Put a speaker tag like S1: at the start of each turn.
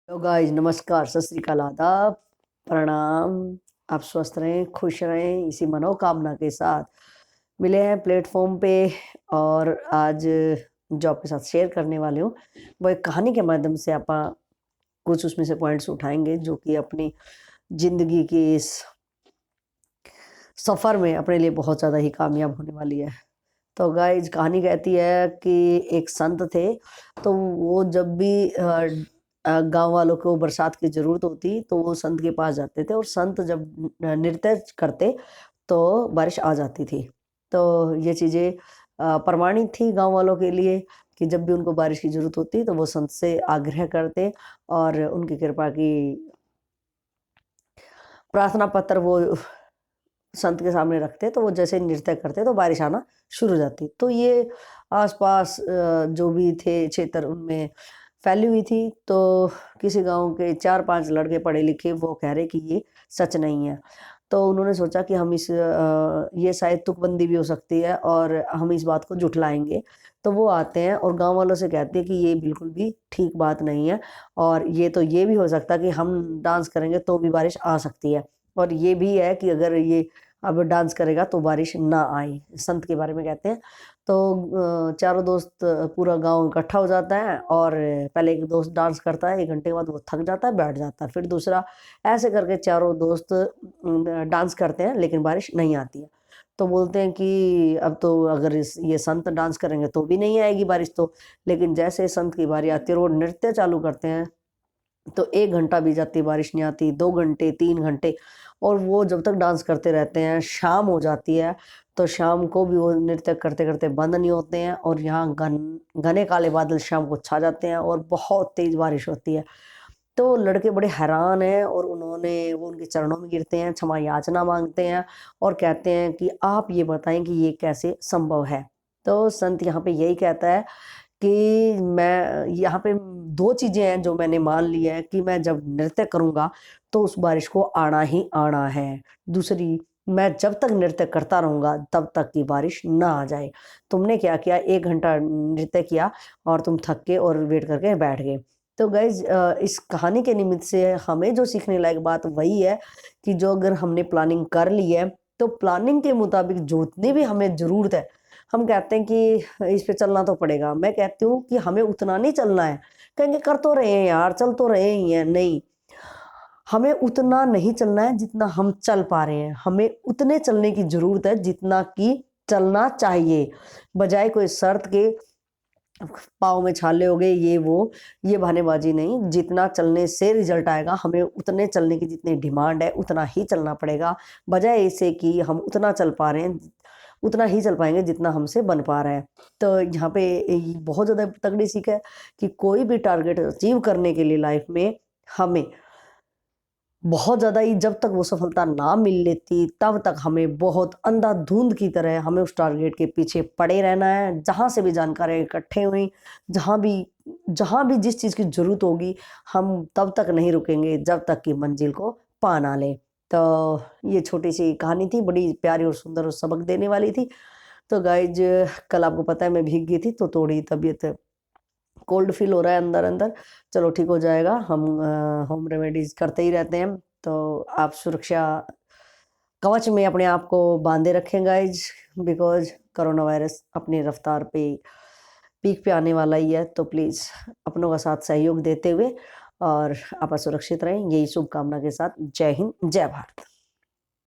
S1: Hello guys, नमस्कार, सत श्री अकाल, आदाब, प्रणाम। आप स्वस्थ रहें, खुश रहें, इसी मनोकामना के साथ मिले हैं प्लेटफॉर्म पे। और आज जो आपके साथ शेयर करने वाले हूँ वो एक कहानी के माध्यम से आप कुछ उसमें से पॉइंट्स उठाएंगे जो कि अपनी जिंदगी के इस सफ़र में अपने लिए बहुत ज़्यादा ही कामयाब होने वाली है। तो गाइज कहानी कहती है कि एक संत थे। तो वो जब भी गांव वालों को बरसात की जरूरत होती तो वो संत के पास जाते थे, और संत जब नृत्य करते तो बारिश आ जाती थी। तो ये चीज़ें प्रमाणित थी गांव वालों के लिए कि जब भी उनको बारिश की जरूरत होती तो वो संत से आग्रह करते और उनकी कृपा की प्रार्थना पत्र वो संत के सामने रखते, तो वो जैसे नृत्य करते तो बारिश आना शुरू हो जाती। तो ये आसपास जो भी थे क्षेत्र उनमें फैली हुई थी। तो किसी गांव के 4-5 लड़के पढ़े लिखे वो कह रहे कि ये सच नहीं है। तो उन्होंने सोचा कि हम ये शायद तुकबंदी भी हो सकती है और हम इस बात को जुटलाएंगे। तो वो आते हैं और गांव वालों से कहते हैं कि ये बिल्कुल भी ठीक बात नहीं है, और ये भी हो सकता है कि हम डांस करेंगे तो भी बारिश आ सकती है, और ये भी है कि अगर ये अब डांस करेगा तो बारिश ना आए। संत के बारे में कहते हैं। तो चारों दोस्त, पूरा गांव इकट्ठा हो जाता है, और पहले एक दोस्त डांस करता है, 1 घंटे के बाद वो थक जाता है, बैठ जाता है, फिर दूसरा, ऐसे करके चारों दोस्त डांस करते हैं, लेकिन बारिश नहीं आती है। तो बोलते हैं कि अब तो अगर ये संत डांस करेंगे तो भी नहीं आएगी बारिश तो। लेकिन जैसे संत की बारी आती है और वो नृत्य चालू करते हैं तो 1 घंटा बीत जाती है, बारिश नहीं आती, 2 घंटे, 3 घंटे, और वो जब तक डांस करते रहते हैं, शाम हो जाती है। तो शाम को भी वो नृत्य करते करते बंद नहीं होते हैं, और यहाँ घने काले बादल शाम को छा जाते हैं और बहुत तेज बारिश होती है। तो लड़के बड़े हैरान हैं, और वो उनके चरणों में गिरते हैं, क्षमा याचना मांगते हैं और कहते हैं कि आप ये बताएं कि ये कैसे संभव है। तो संत यहाँ पे यही कहता है कि मैं यहाँ पे 2 चीज़ें हैं जो मैंने मान ली है कि मैं जब नृत्य करूँगा तो उस बारिश को आना ही आना है। दूसरी, मैं जब तक नृत्य करता रहूँगा तब तक की बारिश ना आ जाए। तुमने क्या किया, 1 घंटा नृत्य किया और तुम थक के और वेट करके बैठ गए। तो गाइज़, इस कहानी के निमित्त से हमें जो सीखने लायक बात वही है कि जो अगर हमने प्लानिंग कर ली है तो प्लानिंग के मुताबिक जितनी भी हमें ज़रूरत है, हम कहते हैं कि इस पे चलना तो पड़ेगा। मैं कहती हूँ कि हमें उतना नहीं चलना है। कहेंगे कर तो रहे हैं यार, चल तो रहे ही हैं, नहीं। हमें उतना नहीं चलना है जितना हम चल पा रहे हैं। हमें उतने चलने की ज़रूरत है जितना कि चलना चाहिए। बजाय कोई शर्त के पाँव में छाले हो गए, ये बहानेबाज़ी नहीं। जितना चलने से रिज़ल्ट आएगा, हमें उतने चलने की जितनी डिमांड है उतना ही चलना पड़ेगा। बजाय इससे कि हम उतना चल पा रहे हैं, उतना ही चल पाएँगे जितना हमसे बन पा रहा है। तो यहाँ पे बहुत ज़्यादा तगड़ी सीख है कि कोई भी टारगेट अचीव करने के लिए लाइफ़ में हमें बहुत ज़्यादा ही, जब तक वो सफलता ना मिल लेती तब तक हमें बहुत अंधाधुंध की तरह हमें उस टारगेट के पीछे पड़े रहना है। जहाँ से भी जानकारी इकट्ठे हुई, जहाँ भी जिस चीज़ की ज़रूरत होगी, हम तब तक नहीं रुकेंगे जब तक कि मंजिल को पा ना लें। तो ये छोटी-सी कहानी थी, बड़ी प्यारी और सुंदर और सबक देने वाली थी। तो गाइज़, कल आपको पता है मैं भीग गई थी तो थोड़ी तबीयत कोल्ड फील हो रहा है अंदर-अंदर। चलो ठीक हो जाएगा, हम होम रेमेडीज़ करते ही रहते हैं। तो आप सुरक्षा कवच में अपने आप को बाँधे रखें गाइज़, बिकॉज़ कोरोना वायरस अपनी रफ़्तार पे पीक पे आने वाला ही है। तो प्लीज़ अपनों का साथ सहयोग देते हुए और आप सुरक्षित रहें, यही शुभकामना के साथ। जय हिंद, जय भारत।